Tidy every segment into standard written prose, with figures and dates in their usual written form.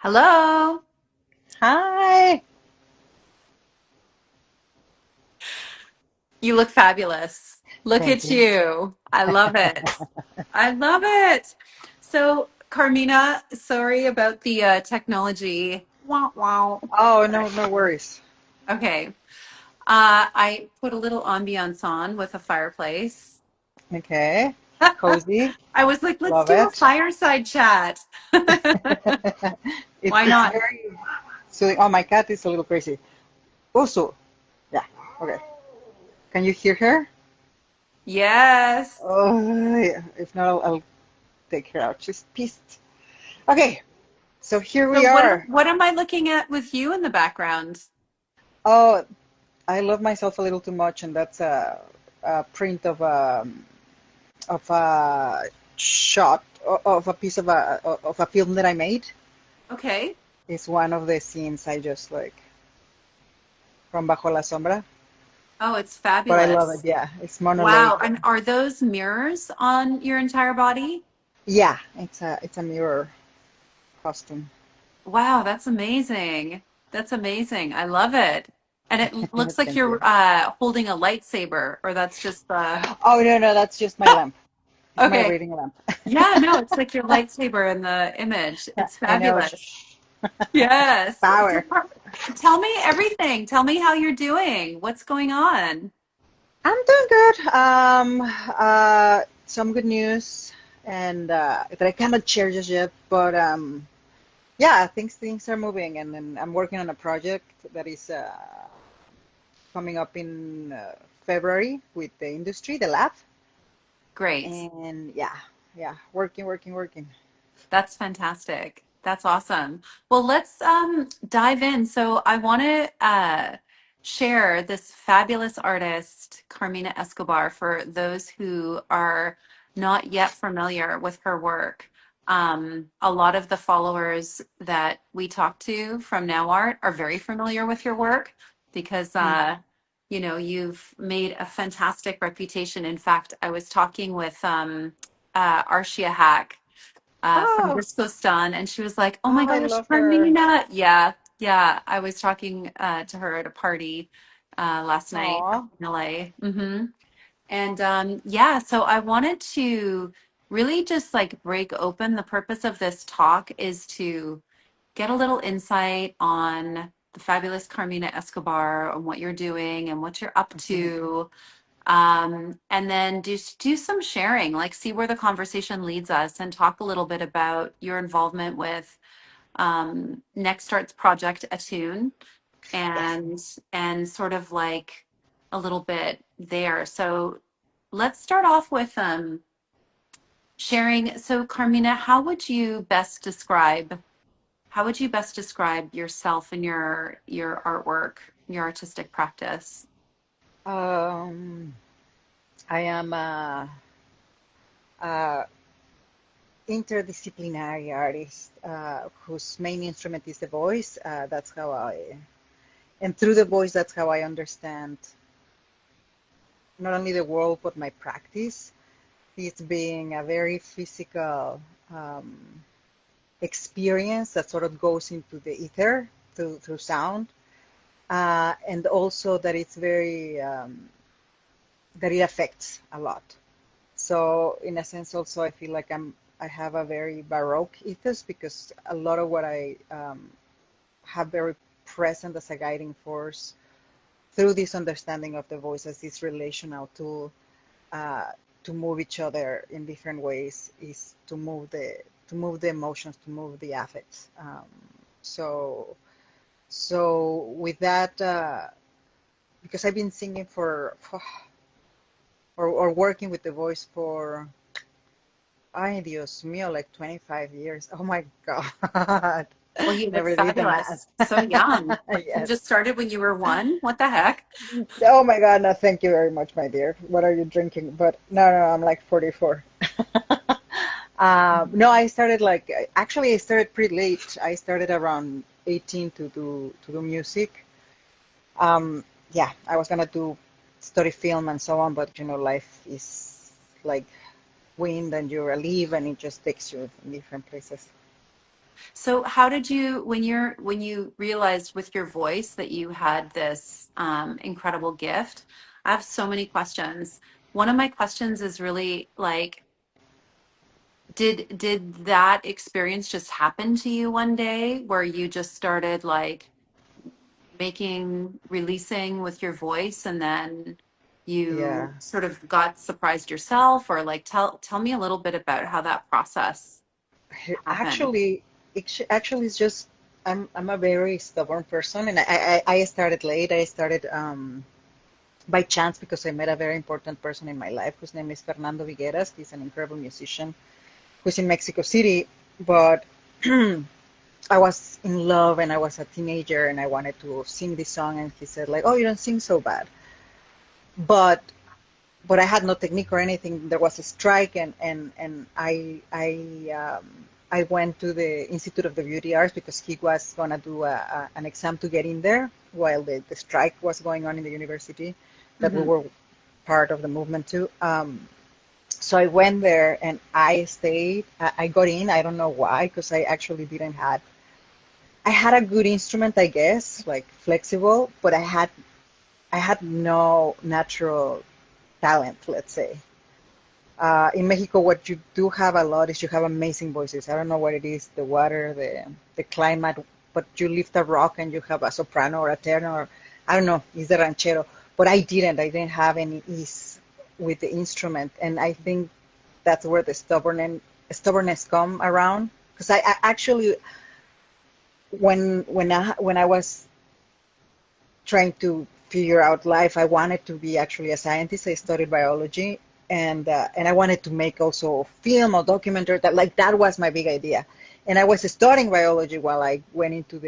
Hello. Hi. You look fabulous. Look Thank at you. you. I love it. I love it. So, Carmina, sorry about the technology. Wow, wow. Oh, no, no worries. Okay. I put a little ambiance on with a fireplace. Okay. Cozy. I was like, let's Love do a it. fireside chat. Why It's not? very soothing. Oh, my cat is a little crazy. Also, yeah. Okay. Can you hear her? Yes. Oh, yeah. If not, I'll take her out. She's pissed. Okay. So here So we what are. what am I looking at with you in the background? Oh, I love myself a little too much, and that's a print of a shot of a piece of a film that I made. Okay. It's one of the scenes I just like from Bajo la Sombra, Oh, it's but I love it. fabulous. Yeah, it's Mona Lake. Wow. And are those mirrors on your entire body? Yeah, it's a mirror costume. Wow, that's amazing. That's amazing. I love it. And it looks like Thank you're you. holding a lightsaber, or that's just the. Oh no, no, that's just my lamp. It's my Okay. reading lamp. Yeah, no, it's like your lightsaber in the image. It's I know. fabulous. Yes. So Power. tell me everything. Tell me how you're doing. What's going on? I'm doing good. Some good news, and that I cannot share just yet. But yeah, things are moving, and then I'm working on a project that is coming up in February with the industry, the lab. Great. And yeah, yeah, working, working, working. That's fantastic. That's awesome. Well, let's dive in. So I want to share this fabulous artist, Carmina Escobar, for those who are not yet familiar with her work. A lot of the followers that we talk to from Now Art are very familiar with your work because Hmm. you've made a fantastic reputation. In fact, I was talking with Arshia Hack from Oh, Disco Stun, and she was like, "Oh my oh, I gosh, love her. Carmina!" Yeah, yeah. I was talking to her at a party last night Aw. in LA. And yeah, so I wanted to really just like break open. The purpose of this talk is to get a little insight on the fabulous Carmina Escobar and what you're doing and what you're up Mhm. to, and then do some sharing, like see where the conversation leads us, and talk a little bit about your involvement with Next Start's project Attune, Yes. and sort of like a little bit there. So let's start off with sharing. So Carmina, how would you best describe yourself and your artwork, your artistic practice? Um, I am a interdisciplinary artist whose main instrument is the voice. That's how and through the voice, that's how I understand not only the world but my practice. It's being a very physical um, experience that sort of goes into the ether through sound, and also that it's very that it affects a lot. So in a sense, also I feel like I have a very baroque ethos because a lot of what I have very present as a guiding force through this understanding of the voice as this relational tool uh, to move each other in different ways is to move the emotions, to move the affects. So so with that, because I've been singing or working with the voice for, ay Dios mío, like 25 years. Oh my God. Well, you look Never did the math. fabulous. So young. Like you Yes. just started when you were one. What the heck? Oh my God, no, thank you very much, my dear. What are you drinking? But no, no, I'm like 44. No, I started actually I started pretty late. I started around 18 to do music. Um, yeah, I was gonna do study film and so on, but life is like wind and you leave and it just takes you in different places. So how did you, when you realized with your voice that you had this incredible gift? I have so many questions. One of my questions is really like, did that experience just happen to you one day where you just started like releasing with your voice, and then you Yeah. sort of got surprised yourself, or like tell me a little bit about how that process happened. Actually, actually, it's just I'm a very stubborn person, and I started late. I started by chance because I met a very important person in my life whose name is Fernando Vigueras. He's an incredible musician who's in Mexico City, but I was in love and I was a teenager and I wanted to sing this song, and he said like, "Oh, you don't sing so bad," but I had no technique or anything. There was a strike, and I went to the Institute of the Beauty Arts because he was gonna do an exam to get in there while the strike was going on in the university that we Hmm. were part of the movement too. So I went there and I stayed. I got in. I don't know why, because I actually didn't had. I had a good instrument, I guess, like flexible, but I had no natural talent, let's say. In Mexico, what you do have a lot is you have amazing voices. I don't know what it is, the water, the climate, but you lift a rock and you have a soprano or a tenor. Or, I don't know, is the ranchero. But I didn't. I didn't have any ease with the instrument, and I think that's where the stubbornness come around. Because I actually, when I was trying to figure out life, I wanted to be actually a scientist. I studied biology, and I wanted to make also film or documentary. That was my big idea. And I was studying biology while I went into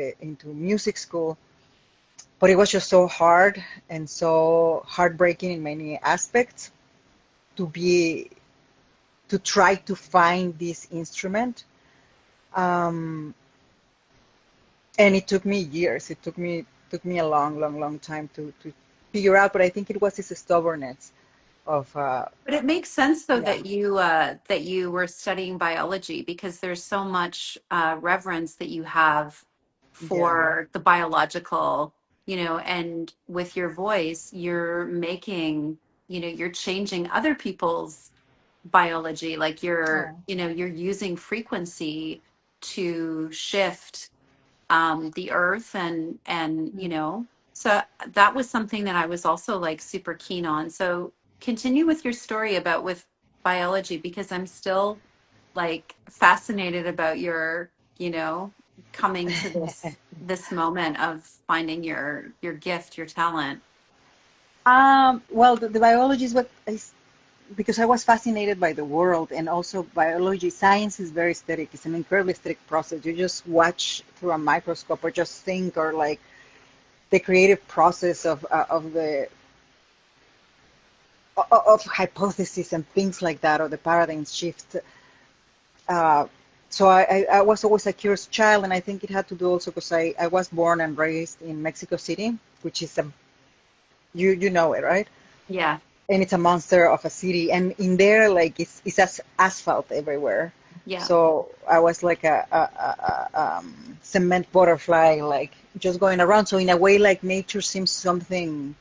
music school, but it was just so hard and so heartbreaking in many aspects to be to try to find this instrument. Um, and it took me years. It took me a long time to figure out. But I think it was this stubbornness of But it makes sense though yeah, that you were studying biology, because there's so much reverence that you have yeah, for the biological, and with your voice, you're making, you're changing other people's biology. Like oh, you're using frequency to shift the earth, and mm. so that was something that I was also like super keen on. So continue with your story about with biology, because I'm still like fascinated about your, coming to this moment of finding your gift, your talent. Well, the biology is what is because I was fascinated by the world, and also biology. Science is very aesthetic. It's an incredibly aesthetic process. You just watch through a microscope or just think, or like the creative process of hypotheses and things like that, or the paradigm shift. Uh, so I was always a curious child, and I think it had to do also because I was born and raised in Mexico City, which is you know it, right? Yeah. And it's a monster of a city, and in there like it's as asphalt everywhere. Yeah. So I was like a cement butterfly, like just going around. So in a way, like nature seems something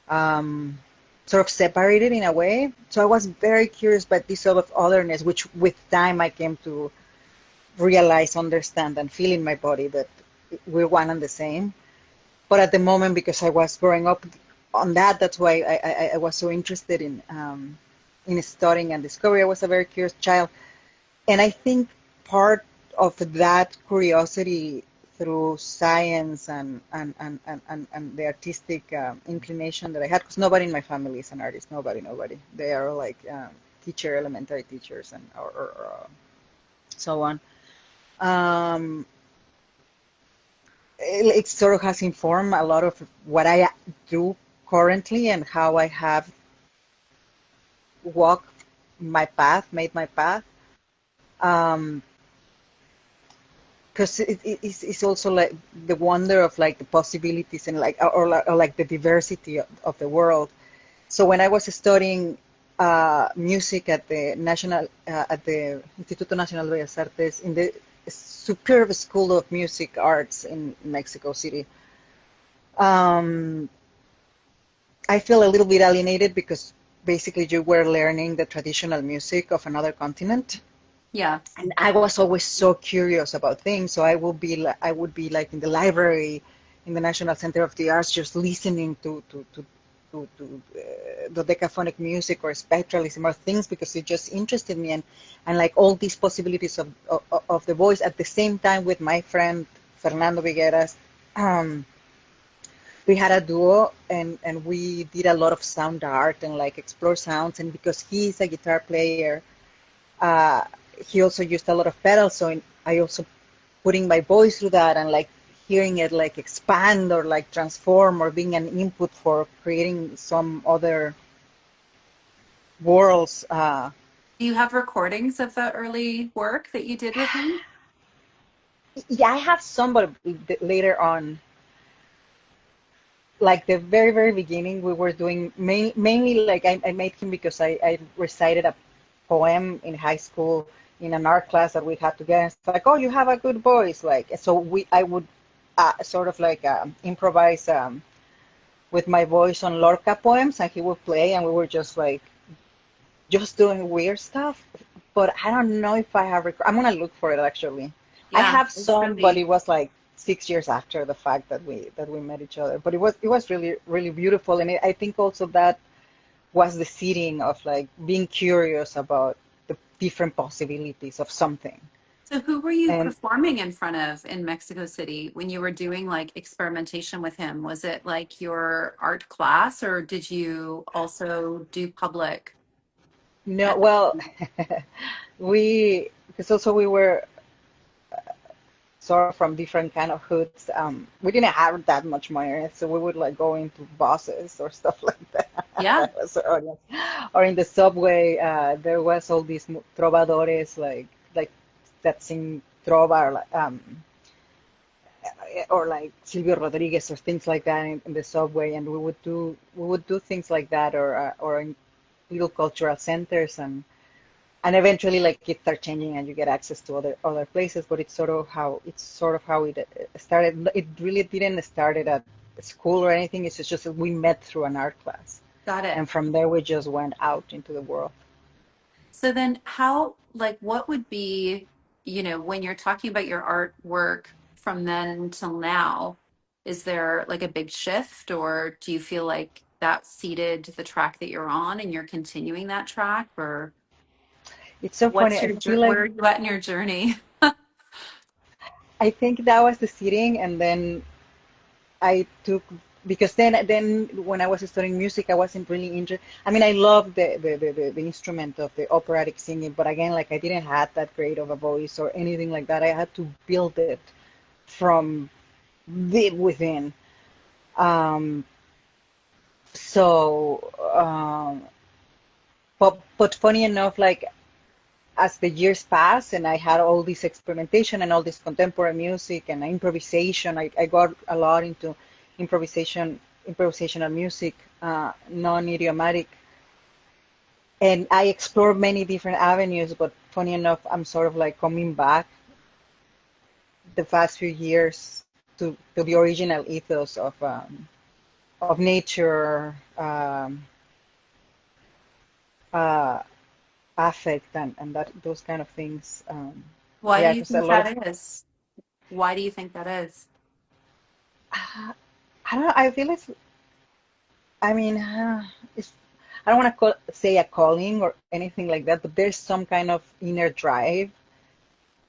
um, sort of separated in a way. So I was very curious about this sort of otherness, which with time I came to realize, understand, and feel in my body that we're one and the same. But at the moment, because I was growing up on that, that's why I was so interested in studying and discovery. I was a very curious child, and I think part of that curiosity through science and the artistic inclination that I had, because nobody in my family is an artist. Nobody. They are like elementary teachers, and or so on. Um, it sort of has informed a lot of what I do currently and how I have walked my path, made my path. Um, because it's also like the wonder of like the possibilities and like or like the diversity of the world. So when I was studying music at the Instituto Nacional de Bellas Artes in the superb school of music arts in Mexico City. Um, I feel a little bit alienated because basically you were learning the traditional music of another continent. Yeah. And I was always so curious about things. So I would be like in the library, in the National Center of the Arts, just listening to dodecaphonic music or spectralism or things because it just interested me and like all these possibilities of the voice at the same time with my friend Fernando Vigueras. Um, we had a duo and we did a lot of sound art and like explore sounds. And because he's a guitar player, uh, he also used a lot of pedals. So I also putting my voice through that and like hearing it like expand or like transform or being an input for creating some other worlds. Do you have recordings of the early work that you did with him? Yeah, I have some, but later on, like the very, very beginning, we were doing mainly like I made him because I recited a poem in high school in an art class that we had to get. It's like, oh, you have a good voice. Like, so I would sort of like improvise with my voice on Lorca poems, and he would play, and we were just like, just doing weird stuff. But I don't know if I have. I'm gonna look for it actually. I Yeah, have it's some, but really. it was like 6 years after the fact that we met each other. But it was really really beautiful, and I think also that was the seeding of like being curious about the different possibilities of something. So who were you And performing in front of in Mexico City when you were doing like experimentation with him? Was it like your art class or did you also do public? no, At- well, we because also we were sort of from different kind of hoods. We didn't have that much money, so we would like go into buses or stuff like that. yeah, That was our audience. Or in the subway, there was all these trovadores like that sing trova or like Silvio Rodriguez or things like that in the subway, and we would do things like that or in little cultural centers and eventually like it starts changing and you get access to other places, but it's sort of how it started. It really didn't start at school or anything. It's just that we met through an art class, got it. and from there we just went out into the world. So then how, like, what would be, when you're talking about your artwork from then till now, is there like a big shift or do you feel like that seeded the track that you're on and you're continuing that track or It's so funny. what's I your, feel like where are you at in your journey? I think that was the seeding, and then I took because then when I was studying music, I wasn't really interested. I mean, I loved the instrument of the operatic singing, but again, like I didn't have that great of a voice or anything like that. I had to build it from deep within. Um, so, but funny enough, like as the years passed and I had all this experimentation and all this contemporary music and improvisation, I got a lot into improvisational music, non-idiomatic, and I explored many different avenues. But funny enough, I'm sort of like coming back the past few years to the original ethos of nature, uh, affect, and that those kind of things. Why do Yeah, you because a think lot of that is? Why do you think that is? I don't know. I feel it's. I mean, it's. I don't want to say a calling or anything like that, but there's some kind of inner drive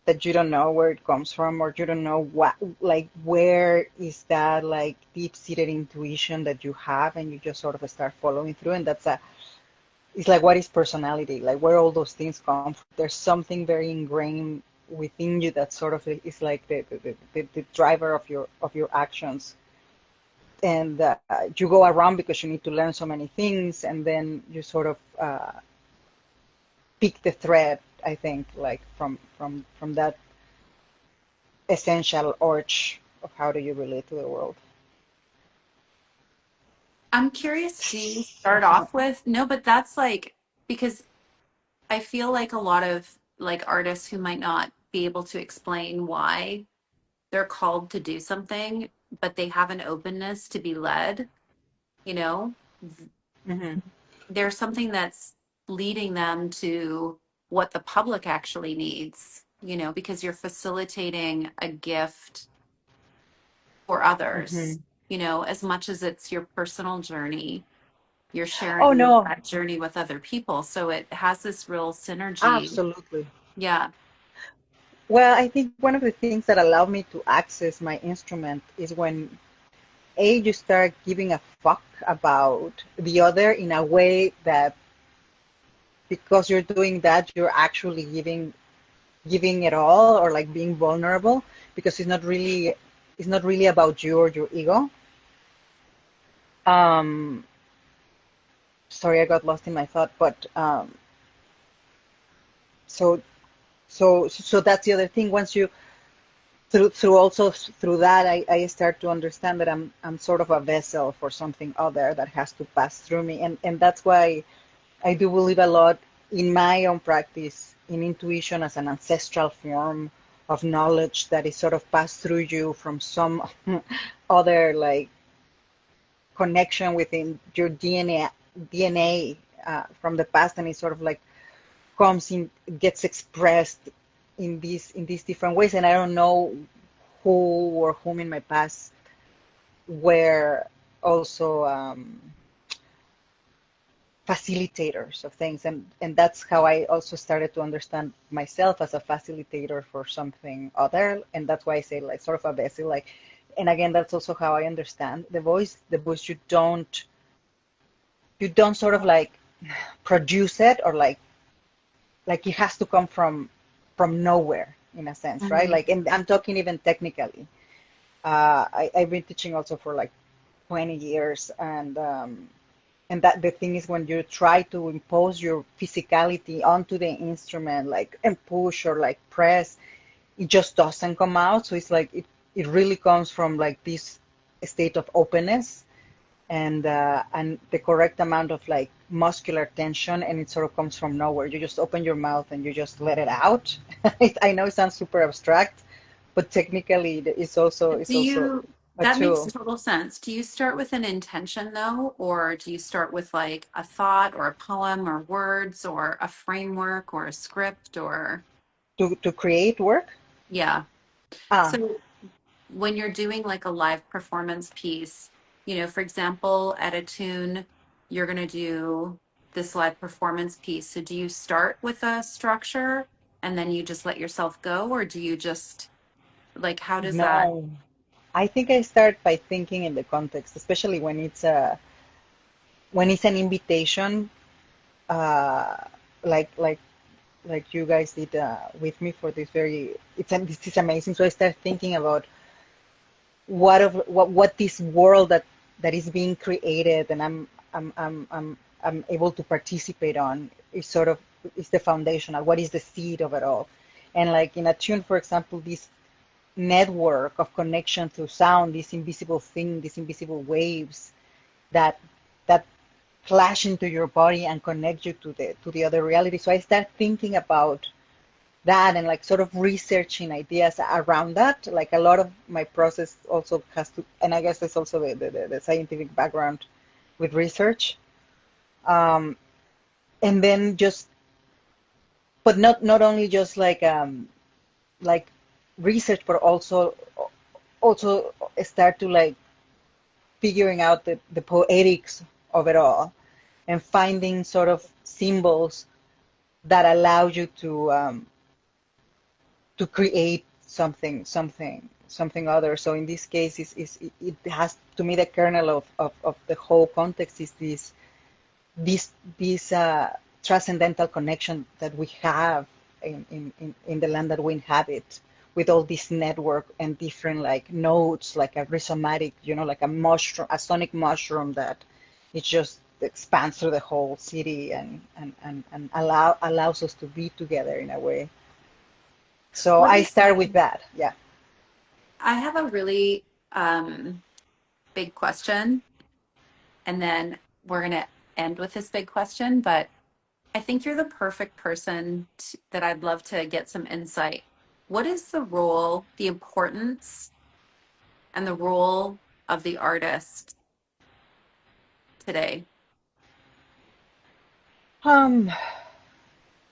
that you don't know where it comes from, or you don't know what, like, where is that like deep-seated intuition that you have, and you just sort of start following through, and it's like what is personality, like where all those things come from. There's something very ingrained within you that sort of is like the driver of your actions, and you go around because you need to learn so many things, and then you sort of pick the thread, I think, like from that essential urge of how do you relate to the world. I'm curious, do you start off with, no, but that's like, because I feel like a lot of like artists who might not be able to explain why they're called to do something, but they have an openness to be led, you know, Hmm. there's something that's leading them to what the public actually needs, because you're facilitating a gift for Hmm. others, as much as it's your personal journey, you're Oh sharing no, that journey with other people. So it has this real synergy. absolutely. Yeah. Well, I think one of the things that allow me to access my instrument is when you start giving a fuck about the other in a way that because you're doing that, you're actually giving it all or like being vulnerable because it's not really about you or your ego. Um, sorry, I got lost in my thought, but so so that's the other thing. Once you through that, I start to understand that I'm sort of a vessel for something other that has to pass through me, and that's why I do believe a lot in my own practice in intuition as an ancestral form of knowledge that is sort of passed through you from some other like connection within your DNA from the past, and it sort of like comes in, gets expressed in these different ways. And I don't know who or whom in my past were also facilitators of things, and that's how I also started to understand myself as a facilitator for something other, and that's why I say like sort of a vessel, like, and again that's also how I understand the voice. You don't sort of like produce it or like it has to come from nowhere in a sense, right? Mhm. Like, and I'm talking even technically. I've been teaching also for like 20 years, and that the thing is when you try to impose your physicality onto the instrument, like and push or like press, it just doesn't come out. So it's like it really comes from like this state of openness and the correct amount of like muscular tension, and it sort of comes from nowhere. You just open your mouth and you just let it out. I know it sounds super abstract, but technically it's also Do it's also you, a that makes tool. total sense. Do you start with an intention though, or do you start with like a thought or a poem or words or a framework or a script or, To create work. yeah. Ah, So when you're doing like a live performance piece, for example, at a tune, you're going to do this live performance piece. So do you start with a structure and then you just let yourself go, or do you just like, how does that? no. I think I start by thinking in the context, especially when it's an invitation, uh, like like like you guys did with me for this very. This is amazing. So I start thinking about what this world that is being created, and I'm able to participate on is sort of is the foundational. What is the seed of it all? And like in a tune, for example, this network of connection through sound, this invisible thing, these invisible waves that that flash into your body and connect you to the other reality. So I start thinking about that and like sort of researching ideas around that. Like a lot of my process also has to, and I guess it's also the scientific background with research. Um, and then just, but not only just like research, but also start to like figuring out the poetics of it all and finding sort of symbols that allow you to create something other. So in this case, it has to me the kernel of the whole context is this transcendental connection that we have in the land that we inhabit with all this network and different like nodes, like a rhizomatic, like a mushroom, a sonic mushroom that it just expands through the whole city and allows us to be together in a way. So What I is, start with that. Yeah. I have a really big question, and then we're going to end with this big question, but I think you're the perfect person that I'd love to get some insight. what is the role, the importance, and the role of the artist today? Um,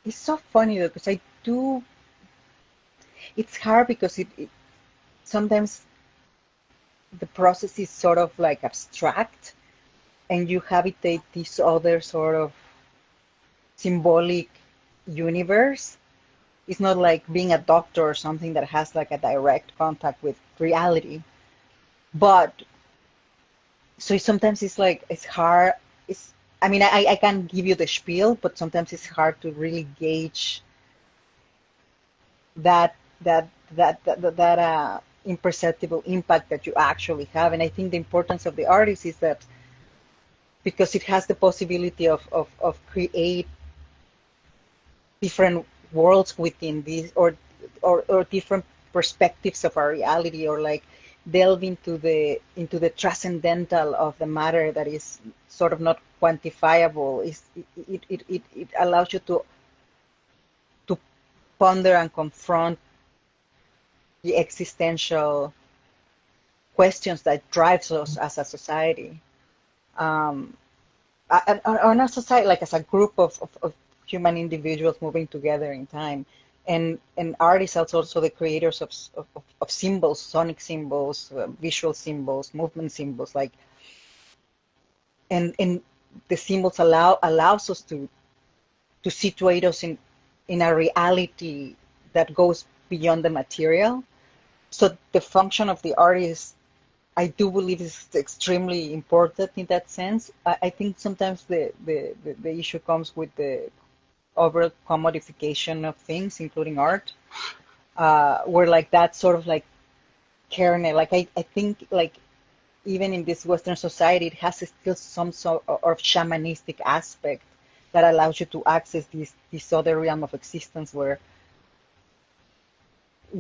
it's so funny though, because I do. It's hard because it sometimes the process is sort of like abstract, and you habitate this other sort of symbolic universe. It's not like being a doctor or something that has like a direct contact with reality. But so sometimes it's like it's hard. It's I mean I can give you the spiel, but sometimes it's hard to really gauge that that imperceptible impact that you actually have. And I think the importance of the artist is that because it has the possibility of create different worlds within this or different perspectives of our reality or like delve into the transcendental of the matter that is sort of not quantifiable is it allows you to ponder and confront the existential questions that drives us as a society um, on a society like as a group of human individuals moving together in time and artists are also the creators of symbols, sonic symbols, visual symbols, movement symbols like and the symbols allows us to situate us in a reality that goes beyond the material. So the function of the artist I do believe is extremely important in that sense. I think sometimes the issue comes with the over commodification of things, including art, where like that sort of like kernel, like I think like even in this Western society, it has still some sort of shamanistic aspect that allows you to access this other realm of existence where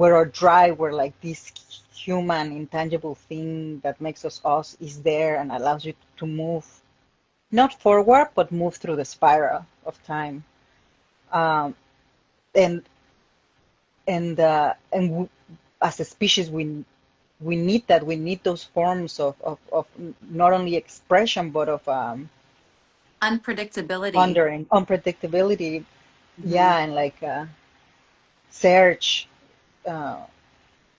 our drive, where like this human intangible thing that makes us is there and allows you to move not forward but move through the spiral of time. Um, and and as a species we need that we need those forms of not only expression but of Unpredictability. pondering unpredictability, Hmm. yeah, and like search. uh,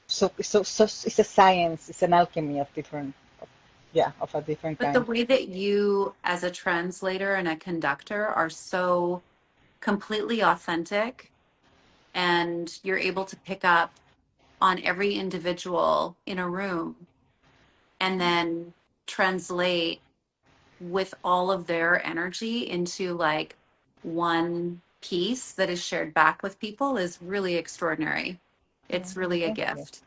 so it's a science, it's an alchemy of different yeah of a different But the kind. way that you, as a translator and a conductor, are so completely authentic and you're able to pick up on every individual in a room and then translate with all of their energy into like one piece that is shared back with people is really extraordinary. Yeah, It's really a thank you, gift.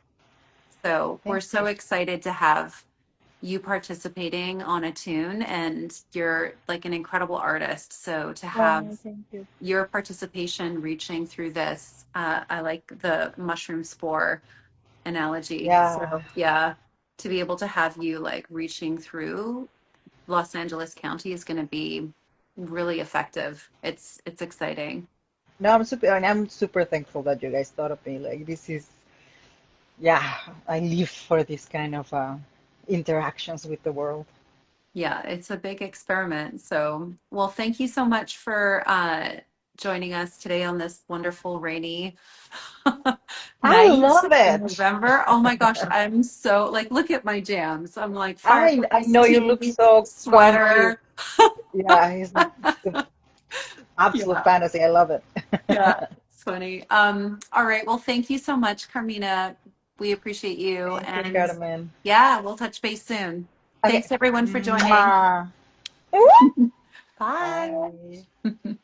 So we're thank so you. excited to have you participating on a tune, and you're like an incredible artist. So to have Oh, thank you. your participation reaching through this, I like the mushroom spore analogy. Yeah. So yeah, to be able to have you like reaching through Los Angeles County is going to be really effective. It's exciting. No, I'm super thankful that you guys thought of me. Like this is, yeah, I live for this kind of interactions with the world. Yeah, it's a big experiment. So, well, thank you so much for joining us today on this wonderful rainy I night love in it. November. Oh my gosh, I'm so like, look at my jams. I'm like I fireplace, know you look tea, so comfy. sweater. Yeah, it's the absolute Yeah, fantasy. I love it. yeah, it's funny. All right, well, thank you so much, Carmina. We appreciate you. Thank you, And Carmen. yeah, we'll touch base soon. Okay. Thanks everyone for joining. Mwah. Bye. Bye.